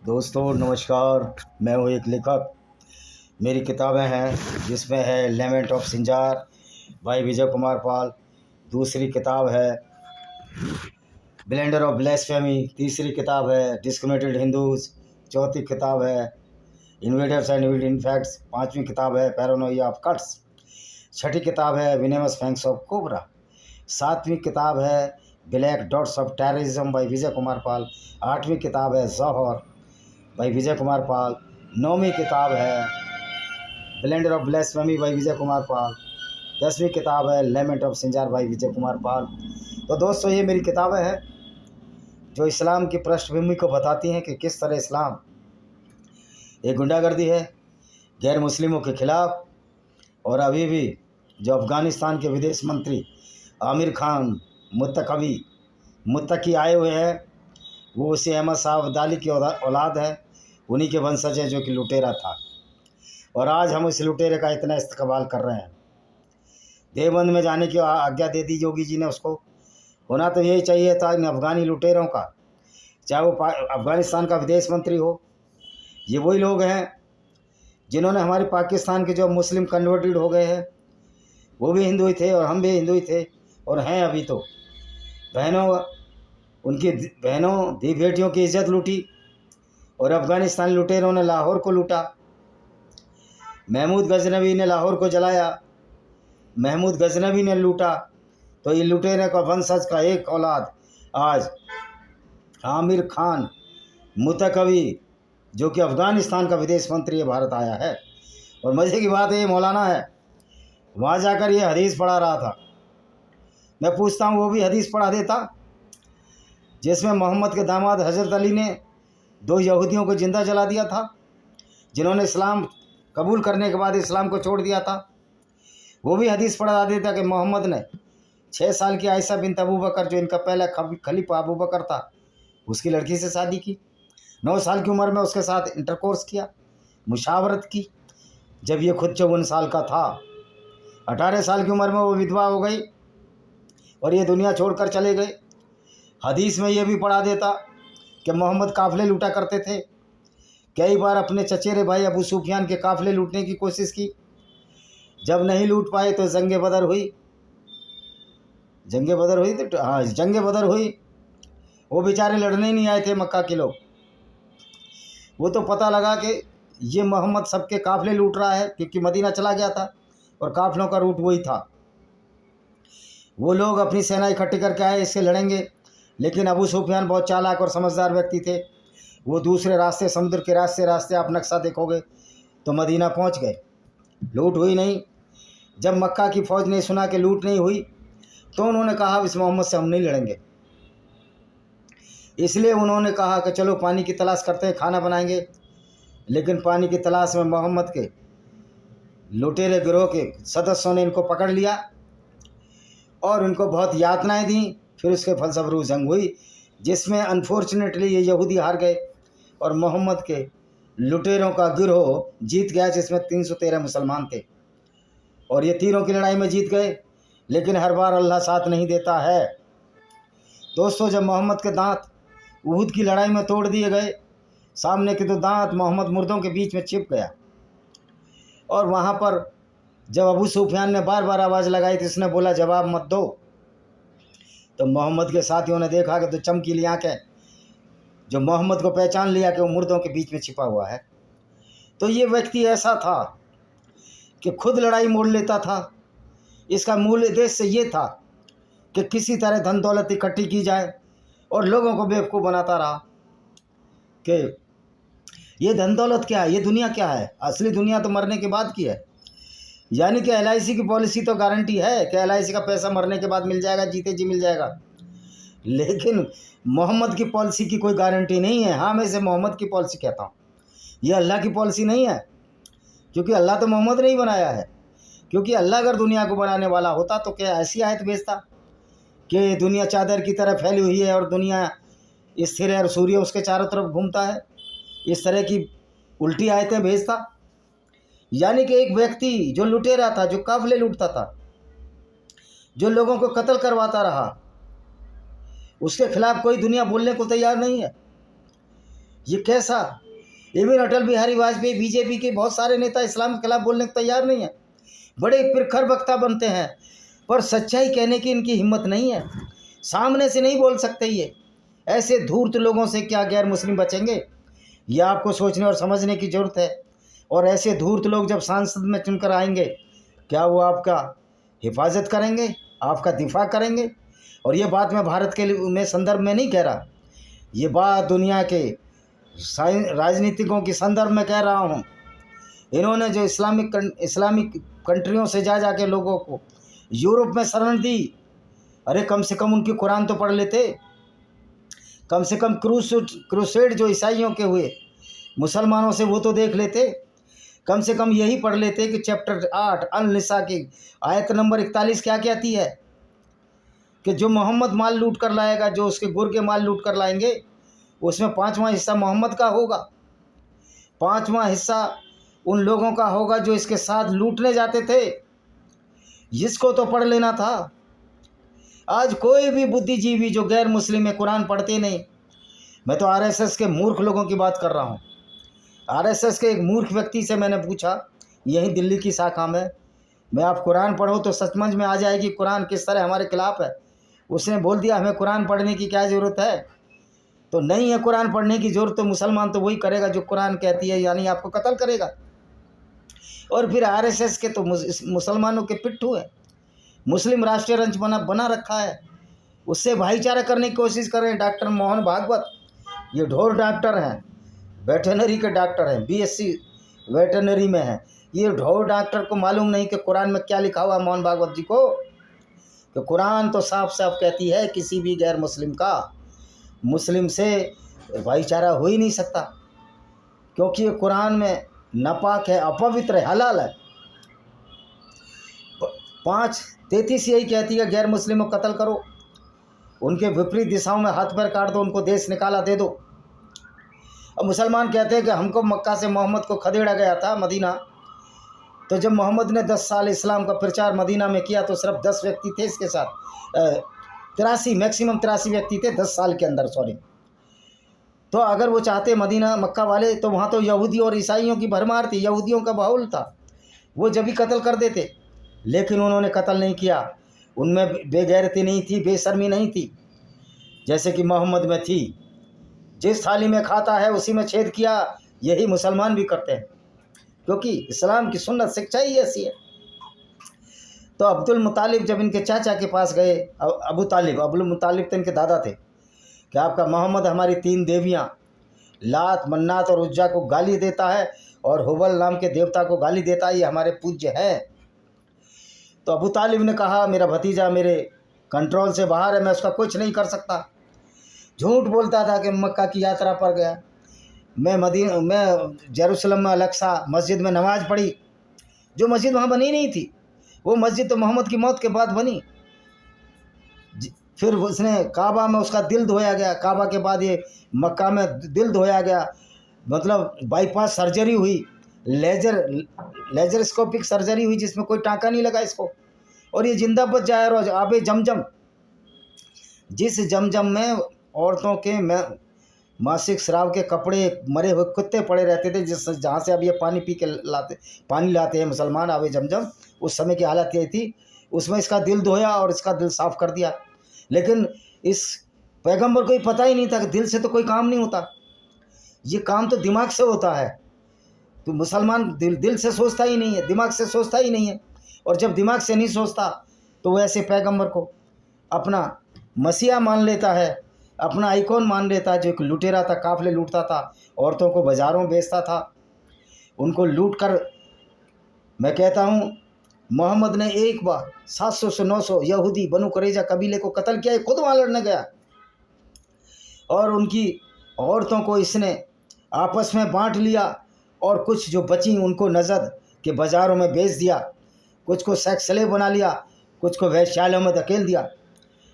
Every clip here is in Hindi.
दोस्तों नमस्कार। मैं हूँ एक लेखक। मेरी किताबें हैं जिसमें है लेमेंट ऑफ सिंजार भाई विजय कुमार पाल। दूसरी किताब है ब्लेंडर ऑफ ब्लेस्फेमी। तीसरी किताब है डिस्क्रिमिनेटेड हिंदूज। चौथी किताब है इन्वेडर्स एंड इनफैक्ट्स। पांचवी किताब है पैरानोइया ऑफ कट्स। छठी किताब है विनेमस फैंक्स ऑफ कोबरा। सातवीं किताब है black dots of terrorism by Vijay Kumar Pal. आठवीं किताब है जौहर भाई विजय कुमार पाल। नौवीं किताब है ब्लेंडर ऑफ ब्लेस्फेमी भाई विजय कुमार पाल। 10वीं किताब है लेमेंट ऑफ सिंजार भाई विजय कुमार पाल। तो दोस्तों ये मेरी किताबें हैं जो इस्लाम की पृष्ठभूमि को बताती हैं कि किस तरह इस्लाम एक गुंडागर्दी है गैर मुस्लिमों के खिलाफ। और अभी भी जो अफ़गानिस्तान के विदेश मंत्री आमिर खान मुत्तकी आए हुए हैं वो उसी अहमद साहब अब्दाली की औलाद है, उन्हीं के वंशज है जो कि लुटेरा था। और आज हम इस लुटेरे का इतना इस्तेमाल कर रहे हैं। देवबंद में जाने की आज्ञा दे दी योगी जी ने उसको। होना तो यही चाहिए था इन अफ़गानी लुटेरों का, चाहे वो अफ़गानिस्तान का विदेश मंत्री हो। ये वही लोग हैं जिन्होंने हमारे पाकिस्तान के जो मुस्लिम कन्वर्टेड हो गए हैं वो भी हिंदू ही थे और हम भी हिंदू ही थे और हैं अभी। तो उनकी बहनों दी बेटियों की इज्जत लूटी और अफ़गानिस्तान लुटेरों ने लाहौर को लूटा। महमूद गजनवी ने लाहौर को जलाया, महमूद गजनवी ने लूटा। तो ये लुटेरे का वंशज का एक औलाद आज आमिर खान मुत्तकी जो कि अफ़गानिस्तान का विदेश मंत्री भारत आया है। और मज़े की बात ये मौलाना है, वहाँ जाकर ये हदीस पढ़ा रहा था। मैं पूछता हूँ वो भी हदीस पढ़ा देता जिसमें मोहम्मद के दामाद हज़रत अली ने 2 यहूदियों को ज़िंदा जला दिया था जिन्होंने इस्लाम कबूल करने के बाद इस्लाम को छोड़ दिया था। वो भी हदीस पढ़ा देता कि मोहम्मद ने 6 साल की आयशा बिन अबू बकर जो इनका पहला खलीफा अबू बकर था उसकी लड़की से शादी की। 9 साल की उम्र में उसके साथ इंटरकोर्स किया, मुशावरत की। जब ये खुद 54 साल का था, 18 साल की उम्र में वो विधवा हो गई और ये दुनिया छोड़कर चले गए। हदीस में ये भी पढ़ा देता कि मोहम्मद काफ़िले लूटा करते थे। कई बार अपने चचेरे भाई अबू सुफियान के काफ़िले लूटने की कोशिश की। जब नहीं लूट पाए तो जंग बदर हुई जंग बदर हुई। वो बेचारे लड़ने ही नहीं आए थे मक्का के लोग। वो तो पता लगा कि ये मोहम्मद सबके काफ़िले लूट रहा है क्योंकि मदीना चला गया था और काफ़िलों का रूट वही था। वो लोग अपनी सेना इकट्ठी करके आए, इससे लड़ेंगे। लेकिन अबू सुफियान बहुत चालाक और समझदार व्यक्ति थे। वो दूसरे रास्ते, समुद्र के रास्ते आप नक्शा देखोगे तो मदीना पहुंच गए। लूट हुई नहीं। जब मक्का की फ़ौज ने सुना कि लूट नहीं हुई तो उन्होंने कहा इस मोहम्मद से हम नहीं लड़ेंगे। इसलिए उन्होंने कहा कि चलो पानी की तलाश करते हैं, खाना बनाएंगे। लेकिन पानी की तलाश में मोहम्मद के लुटेरे गिरोह के सदस्यों ने इनको पकड़ लिया और उनको बहुत यातनाएं दी। फिर उसके फलस्वरूप जंग हुई जिसमें अनफॉर्चुनेटली ये यहूदी हार गए और मोहम्मद के लुटेरों का गिरोह जीत गया जिसमें 313 मुसलमान थे। और ये तीरों की लड़ाई में जीत गए। लेकिन हर बार अल्लाह साथ नहीं देता है। दोस्तों जब मोहम्मद के दांत उहुद की लड़ाई में तोड़ दिए गए, सामने के 2 दांत मोहम्मद मुर्दों के बीच में छिप गया। और वहाँ पर जब अबू सुफियान ने बार बार आवाज़ लगाई तो इसने बोला जवाब मत दो। तो मोहम्मद के साथियों ने देखा कि 2 चमकीली आंखें, जो मोहम्मद को पहचान लिया कि वो मुर्दों के बीच में छिपा हुआ है। तो ये व्यक्ति ऐसा था कि खुद लड़ाई मोड़ लेता था। इसका मूल उद्देश्य ये था कि किसी तरह धन दौलत इकट्ठी की जाए और लोगों को बेवकूफ़ बनाता रहा कि ये धन दौलत क्या है, ये दुनिया क्या है, असली दुनिया तो मरने के बाद की है। यानी कि LIC की पॉलिसी तो गारंटी है कि LIC का पैसा मरने के बाद मिल जाएगा, जीते जी मिल जाएगा। लेकिन मोहम्मद की पॉलिसी की कोई गारंटी नहीं है। हाँ, मैं इसे मोहम्मद की पॉलिसी कहता हूँ, ये अल्लाह की पॉलिसी नहीं है। क्योंकि अल्लाह तो मोहम्मद ने ही बनाया है। क्योंकि अल्लाह अगर दुनिया को बनाने वाला होता तो क्या ऐसी आयत भेजता कि दुनिया चादर की तरह फैली हुई है और दुनिया स्थिर है और सूर्य उसके चारों तरफ घूमता है। इस तरह की उल्टी आयतें भेजता। यानी कि एक व्यक्ति जो लुटेरा था, जो काफ़िले लूटता था, जो लोगों को कत्ल करवाता रहा, उसके खिलाफ कोई दुनिया बोलने को तैयार नहीं है। ये कैसा? इवन अटल बिहारी वाजपेयी, बीजेपी के बहुत सारे नेता इस्लाम के खिलाफ बोलने को तैयार नहीं है, बड़े प्रखर वक्ता बनते हैं, पर सच्चाई कहने की इनकी हिम्मत नहीं है, सामने से नहीं बोल सकते। ये ऐसे धूर्त लोगों से क्या गैर मुस्लिम बचेंगे? ये आपको सोचने और समझने की ज़रूरत है। और ऐसे धूर्त लोग जब सांसद में चुनकर आएंगे, क्या वो आपका हिफाजत करेंगे, आपका दिफा करेंगे? और ये बात मैं भारत के में संदर्भ में नहीं कह रहा, ये बात दुनिया के राजनीतिकों के संदर्भ में कह रहा हूँ। इन्होंने जो इस्लामिक कंट्रियों से जा के लोगों को यूरोप में शरण दी, अरे कम से कम उनकी कुरान तो पढ़ लेते, कम से कम क्रूसेड जो ईसाइयों के हुए मुसलमानों से, वो तो देख लेते, कम से कम यही पढ़ लेते कि चैप्टर 8 अल-निसा की आयत नंबर 41 क्या कहती है कि जो मोहम्मद माल लूट कर लाएगा, जो उसके गुर के माल लूट कर लाएंगे, उसमें 5वां हिस्सा मोहम्मद का होगा, 5वां हिस्सा उन लोगों का होगा जो इसके साथ लूटने जाते थे। इसको तो पढ़ लेना था। आज कोई भी बुद्धिजीवी जो गैर मुस्लिम है कुरान पढ़ते नहीं। मैं तो आरएसएस के मूर्ख लोगों की बात कर रहा हूँ। आरएसएस के एक मूर्ख व्यक्ति से मैंने पूछा, यहीं दिल्ली की शाखा में, मैं आप कुरान पढ़ो तो सचमुच में आ जाएगी कुरान किस तरह हमारे खिलाफ है। उसने बोल दिया हमें कुरान पढ़ने की क्या ज़रूरत है? तो नहीं है कुरान पढ़ने की ज़रूरत, तो मुसलमान तो वही करेगा जो कुरान कहती है, यानी आपको कत्ल करेगा। और फिर आरएसएस के तो मुसलमानों के पिट्ठू है, मुस्लिम राष्ट्रीय रंच बना रखा है, उससे भाईचारा करने की कोशिश कर रहे हैं। डॉक्टर मोहन भागवत, ये ढोर डॉक्टर हैं, वेटरनरी के डॉक्टर हैं, बीएससी वेटरनरी में हैं। ये ढोर डॉक्टर को मालूम नहीं कि कुरान में क्या लिखा हुआ है मोहन भागवत जी को, कि कुरान तो साफ साफ कहती है किसी भी गैर मुस्लिम का मुस्लिम से भाईचारा हो ही नहीं सकता, क्योंकि ये कुरान में नापाक है, अपवित्र है, हलाल है। 5:33 यही कहती है गैर मुस्लिमों को कत्ल करो, उनके विपरीत दिशाओं में हाथ पैर काट दो, उनको देश निकाला दे दो। अब मुसलमान कहते हैं कि हमको मक्का से मोहम्मद को खदेड़ा गया था मदीना, तो जब मोहम्मद ने 10 साल इस्लाम का प्रचार मदीना में किया तो सिर्फ 10 व्यक्ति थे इसके साथ, 83 मैक्सिमम 83 व्यक्ति थे 10 साल के अंदर, सॉरी। तो अगर वो चाहते मदीना मक्का वाले, तो वहाँ तो यहूदी और ईसाइयों की भरमार थी, यहूदियों का बाहुल था, वो जब भी कत्ल कर देते। लेकिन उन्होंने कत्ल नहीं किया, उनमें बेगैरती नहीं थी, बेशर्मी नहीं थी, जैसे कि मोहम्मद में थी। जिस थाली में खाता है उसी में छेद किया, यही मुसलमान भी करते हैं, क्योंकि इस्लाम की सुन्नत शिक्षा ही ऐसी है। तो अब्दुल मुतालिब जब इनके चाचा के पास गए, अब्दुल मुतालिब तो इनके दादा थे, कि आपका मोहम्मद हमारी 3 देवियाँ लात, मन्नात और उज्जा को गाली देता है और हुबल नाम के देवता को गाली देता है, ये हमारे पूज्य हैं। तो अबू तालिब ने कहा मेरा भतीजा मेरे कंट्रोल से बाहर है, मैं उसका कुछ नहीं कर सकता। झूठ बोलता था कि मक्का की यात्रा पर गया, मैं जेरूसलम में अल-अक्सा मस्जिद में नमाज़ पढ़ी, जो मस्जिद वहाँ बनी नहीं थी, वो मस्जिद तो मोहम्मद की मौत के बाद बनी। फिर उसने काबा में उसका दिल धोया गया, काबा के बाद ये मक्का में दिल धोया गया, मतलब बाईपास सर्जरी हुई, लेजरस्कोपिक सर्जरी हुई, जिसमें कोई टाँका नहीं लगा इसको, और ये जिंदा बच जाए। रोज आबे जमजम, जिस जमजम में औरतों के मासिक स्राव के कपड़े मरे हुए कुत्ते पड़े रहते थे, जहाँ से अब ये पानी लाते हैं मुसलमान, आबे जमजम, उस समय की हालत यही थी। उसमें इसका दिल धोया और इसका दिल साफ़ कर दिया। लेकिन इस पैगंबर को ही पता ही नहीं था कि दिल से तो कोई काम नहीं होता, ये काम तो दिमाग से होता है। तो मुसलमान दिल से सोचता ही नहीं है, दिमाग से सोचता ही नहीं है, और जब दिमाग से नहीं सोचता तो वो ऐसे पैगंबर को अपना मसीहा मान लेता है, अपना आइकॉन मान लेता है, जो एक लुटेरा था, काफले लूटता था, औरतों को बाज़ारों बेचता था, उनको लूट कर। मैं कहता हूँ मोहम्मद ने एक बार 700 से 900 यहूदी बनु कुरैज़ा कबीले को कत्ल किया, खुद वहाँ लड़ने गया, और उनकी औरतों को इसने आपस में बांट लिया, और कुछ जो बची उनको नजद के बाज़ारों में बेच दिया, कुछ को सेक्स स्लेव बना लिया, कुछ को वैश्यालयों में धकेल दिया।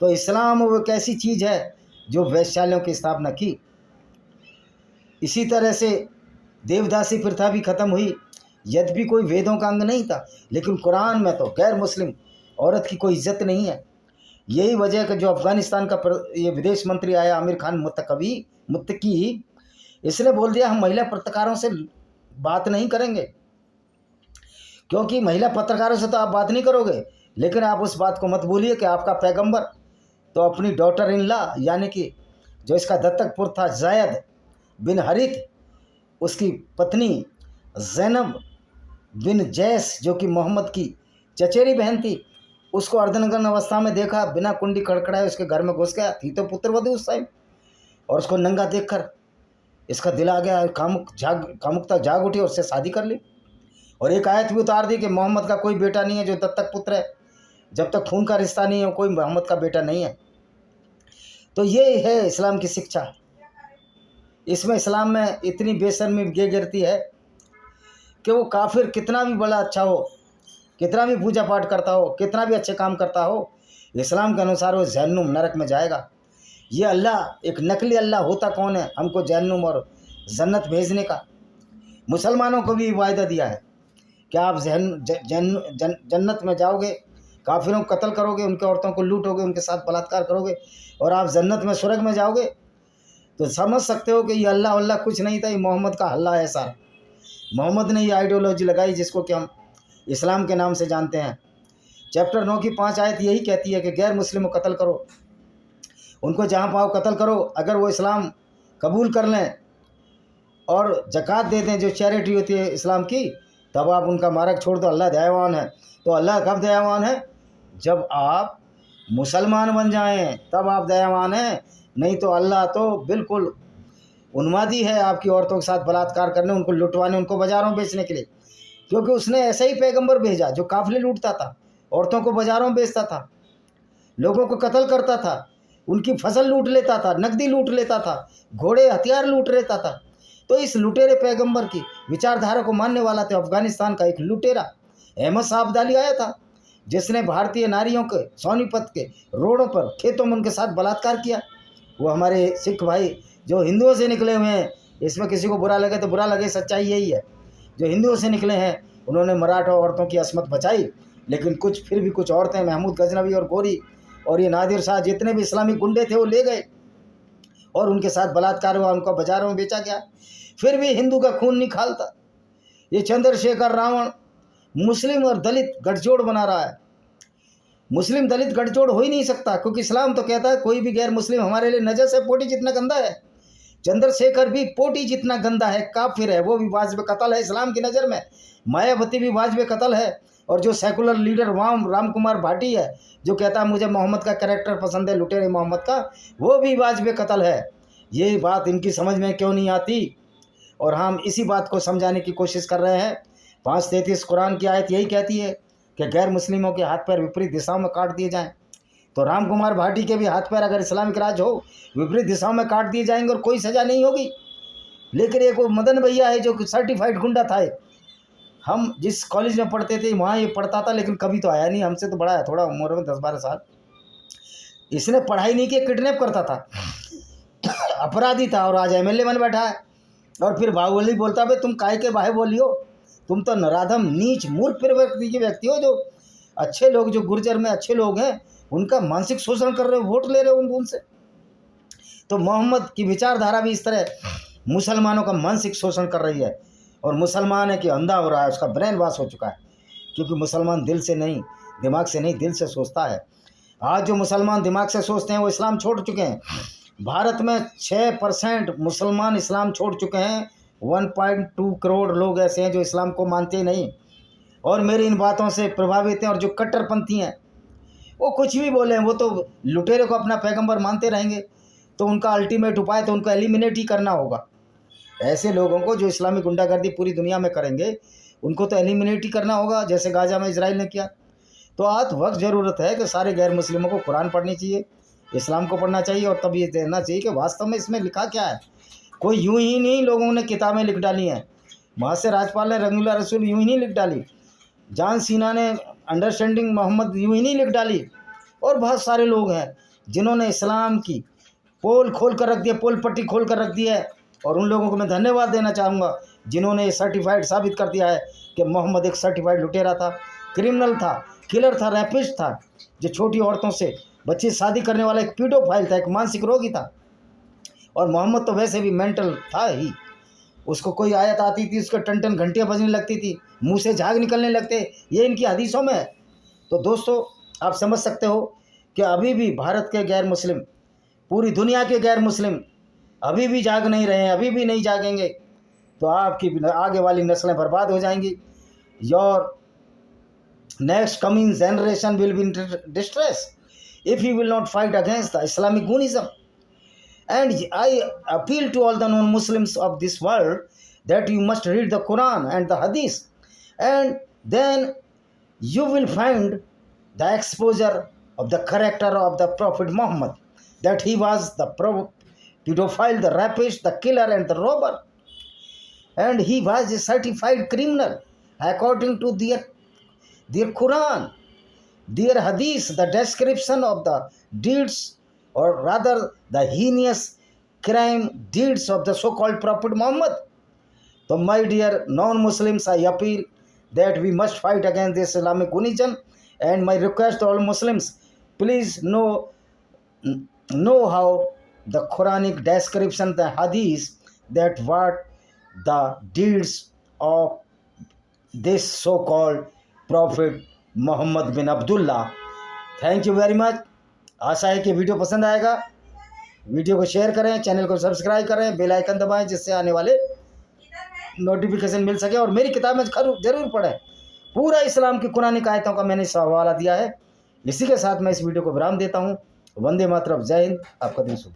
तो इस्लाम वो एक ऐसी चीज़ है जो वैश्यालयों की स्थापना की। इसी तरह से देवदासी प्रथा भी ख़त्म हुई, यद्यपि कोई वेदों का अंग नहीं था, लेकिन कुरान में तो गैर मुस्लिम औरत की कोई इज्जत नहीं है। यही वजह है कि जो अफ़गानिस्तान का ये विदेश मंत्री आया आमिर खान मुत्तकी, इसने बोल दिया हम महिला पत्रकारों से बात नहीं करेंगे, क्योंकि महिला पत्रकारों से तो आप बात नहीं करोगे, लेकिन आप उस बात को मत भूलिए कि आपका पैगंबर तो अपनी डॉटर इन लॉ यानी कि जो इसका दत्तक पुत्र था ज़ैद बिन हरित, उसकी पत्नी ज़ैनब बिन जैस जो कि मोहम्मद की चचेरी बहन थी, उसको अर्धनग्न अवस्था में देखा, बिना कुंडी खड़खड़ाए उसके घर में घुस गया, थी तो पुत्रवधू उस टाइम, और उसको नंगा देखकर इसका दिल आ गया, कामुकता जाग उठी और उससे शादी कर ली। और एक आयत भी उतार दी कि मोहम्मद का कोई बेटा नहीं है जो दत्तक पुत्र है, जब तक खून का रिश्ता नहीं है कोई मोहम्मद का बेटा नहीं है। तो ये है इस्लाम की शिक्षा। इसमें इस्लाम में इतनी बेशर्मी गिरती है कि वो काफिर कितना भी बड़ा अच्छा हो, कितना भी पूजा पाठ करता हो, कितना भी अच्छे काम करता हो, इस्लाम के अनुसार वो जहन्नुम नरक में जाएगा। ये अल्लाह एक नकली अल्लाह होता कौन है हमको जहन्नुम और जन्नत भेजने का? मुसलमानों को भी वायदा दिया है कि आप जन्नत में जाओगे, काफिरों को कत्ल करोगे, उनके औरतों को लूटोगे, उनके साथ बलात्कार करोगे और आप जन्नत में स्वर्ग में जाओगे। तो समझ सकते हो कि ये अल्लाह कुछ नहीं था, ये मोहम्मद का हल्ला है सारा। मोहम्मद ने ये आइडियोलॉजी लगाई जिसको कि हम इस्लाम के नाम से जानते हैं। चैप्टर 9 की 5 आयत यही कहती है कि गैर मुस्लिम को कत्ल करो, उनको जहाँ पाओ कत्ल करो। अगर वो इस्लाम कबूल कर लें और ज़कात दे दें जो चैरिटी होती है इस्लाम की, तब आप उनका मार्ग छोड़ दो। अल्लाह दयावान है। तो अल्लाह कब दयावान है? जब आप मुसलमान बन जाएं तब आप दयावान हैं, नहीं तो अल्लाह तो बिल्कुल उन्मादी है आपकी औरतों के साथ बलात्कार करने, उनको लुटवाने, उनको बाज़ारों में बेचने के लिए। क्योंकि उसने ऐसा ही पैगंबर भेजा जो काफिले लूटता था, औरतों को बाज़ारों में बेचता था, लोगों को कत्ल करता था, उनकी फसल लूट लेता था, नकदी लूट लेता था, घोड़े हथियार लूट लेता था। तो इस लुटेरे पैगंबर की विचारधारा को मानने वाला था अफगानिस्तान का एक लुटेरा अहमद साहब अब्दाली आया था, जिसने भारतीय नारियों के सोनीपत के रोडों पर खेतों में उनके साथ बलात्कार किया। वो हमारे सिख भाई जो हिंदुओं से निकले हुए हैं, इसमें किसी को बुरा लगे तो बुरा लगे, सच्चाई यही है, जो हिंदुओं से निकले हैं उन्होंने मराठा औरतों की असमत बचाई। लेकिन कुछ फिर भी कुछ औरतें, महमूद गजनवी और गोरी और ये नादिर शाह, जितने भी इस्लामी गुंडे थे वो ले गए और उनके साथ बलात्कार हुआ, उनको बाज़ारों में बेचा गया। फिर भी हिंदू का खून नहीं खालता। ये चंद्रशेखर रावण मुस्लिम और दलित गठजोड़ बना रहा है। मुस्लिम दलित गठजोड़ हो ही नहीं सकता, क्योंकि इस्लाम तो कहता है कोई भी गैर मुस्लिम हमारे लिए नजर से पोटी जितना गंदा है। चंद्रशेखर भी पोटी जितना गंदा है, काफिर है, वो भी वाजिब कत्ल है इस्लाम की नज़र में। मायावती भी वाजिब कत्ल है। और जो सेकुलर लीडर राम कुमार भाटी है, जो कहता है मुझे मोहम्मद का कैरेक्टर पसंद है, लुटेरे मोहम्मद का, वो भी वाजिब कत्ल है। ये बात इनकी समझ में क्यों नहीं आती? और हम इसी बात को समझाने की कोशिश कर रहे हैं। 5:33 कुरान की आयत यही कहती है कि गैर मुस्लिमों के हाथ पैर विपरीत दिशाओं में काट दिए जाएं। तो राम कुमार भाटी के भी हाथ पैर अगर इस्लामिक राज हो विपरीत दिशाओं में काट दिए जाएंगे और कोई सज़ा नहीं होगी। लेकिन एक वो मदन भैया है जो सर्टिफाइड गुंडा था, हम जिस कॉलेज में पढ़ते थे वहाँ ये पढ़ता था, लेकिन कभी तो आया नहीं, हमसे तो बड़ा है थोड़ा उम्र में, 10-12 साल। इसने पढ़ाई नहीं की, किडनैप करता था, अपराधी था, और आज एमएलए बन बैठा है। और फिर बाहुबली बोलता भाई तुम काहे के बाहे बोलियो, तुम तो नराधम नीच मूर्ख व्यक्ति हो, जो अच्छे लोग, जो गुर्जर में अच्छे लोग हैं, उनका मानसिक शोषण कर रहे हो, वोट ले रहे हो उनसे। तो मोहम्मद की विचारधारा भी इस तरह मुसलमानों का मानसिक शोषण कर रही है। और मुसलमान है कि अंधा हो रहा है, उसका ब्रेन वॉश हो चुका है, क्योंकि मुसलमान दिल से नहीं, दिमाग से नहीं, दिल से सोचता है। आज जो मुसलमान दिमाग से सोचते हैं वो इस्लाम छोड़ चुके हैं। भारत में 6% मुसलमान इस्लाम छोड़ चुके हैं। 1.2 करोड़ लोग ऐसे हैं जो इस्लाम को मानते ही नहीं और मेरी इन बातों से प्रभावित हैं। और जो कट्टरपंथी हैं वो कुछ भी बोले, वो तो लुटेरे को अपना पैगंबर मानते रहेंगे। तो उनका अल्टीमेट उपाय तो उनको एलिमिनेट ही करना होगा। ऐसे लोगों को जो इस्लामी गुंडागर्दी पूरी दुनिया में करेंगे, उनको तो एलिमिनेट ही करना होगा, जैसे गाजा में इजराइल ने किया। तो आज वक्त ज़रूरत है कि सारे गैर मुस्लिमों को कुरान पढ़नी चाहिए, इस्लाम को पढ़ना चाहिए, और तब ये देखना चाहिए कि वास्तव में इसमें लिखा क्या है। कोई यूं ही नहीं लोगों ने किताबें लिख डाली हैं। महासे राजपाल ने रंगीला रसूल यूं ही नहीं लिख डाली, जॉन सीना ने अंडरस्टैंडिंग मोहम्मद यूं ही नहीं लिख डाली, और बहुत सारे लोग हैं जिन्होंने इस्लाम की पोल खोल कर रख दिया, पोल पट्टी खोल कर रख दी है। और उन लोगों को मैं धन्यवाद देना चाहूँगा जिन्होंने ये सर्टिफाइड साबित कर दिया है कि मोहम्मद एक सर्टिफाइड लुटेरा था, क्रिमिनल था, किलर था, रैपिस्ट था, जो छोटी औरतों से बच्चे शादी करने वाला एक पीडोफाइल था, एक मानसिक रोगी था। और मोहम्मद तो वैसे भी मेंटल था ही, उसको कोई आयत आती थी उसको टन टन घंटियाँ बजने लगती थी, मुंह से झाग निकलने लगते, ये इनकी हदीसों में है। तो दोस्तों आप समझ सकते हो कि अभी भी भारत के गैर मुस्लिम, पूरी दुनिया के गैर मुस्लिम अभी भी जाग नहीं रहे हैं, अभी भी नहीं जागेंगे तो आपकी आगे वाली नस्लें बर्बाद हो जाएंगी। Your next coming generation will be in distress if you will not fight against the Islamic Gunnism. And I appeal to all the non-Muslims of this world that you must read the Quran and the Hadith, and then you will find the exposure of the character of the Prophet Muhammad, that he was the pedophile, the rapist, the killer and the robber, and he was a certified criminal according to their Quran, their hadith, the description of the deeds, or rather the heinous crime deeds of the so-called Prophet Muhammad. So my dear non-Muslims, I appeal that we must fight against this Islamic Gunnism, and my request to all Muslims, please know how the Quranic description, the hadith, that what the deeds of this so-called Prophet Muhammad bin Abdullah. Thank you very much. आशा है कि वीडियो पसंद आएगा। वीडियो को शेयर करें, चैनल को सब्सक्राइब करें, बेल आइकन दबाएं जिससे आने वाले नोटिफिकेशन मिल सके, और मेरी किताब में जरूर पढ़ें। पूरा इस्लाम की कुरानिक आयतों का मैंने हवाला दिया है। इसी के साथ मैं इस वीडियो को विराम देता हूँ। वंदे मातरम, जय हिंद, आपका दिन शुभ।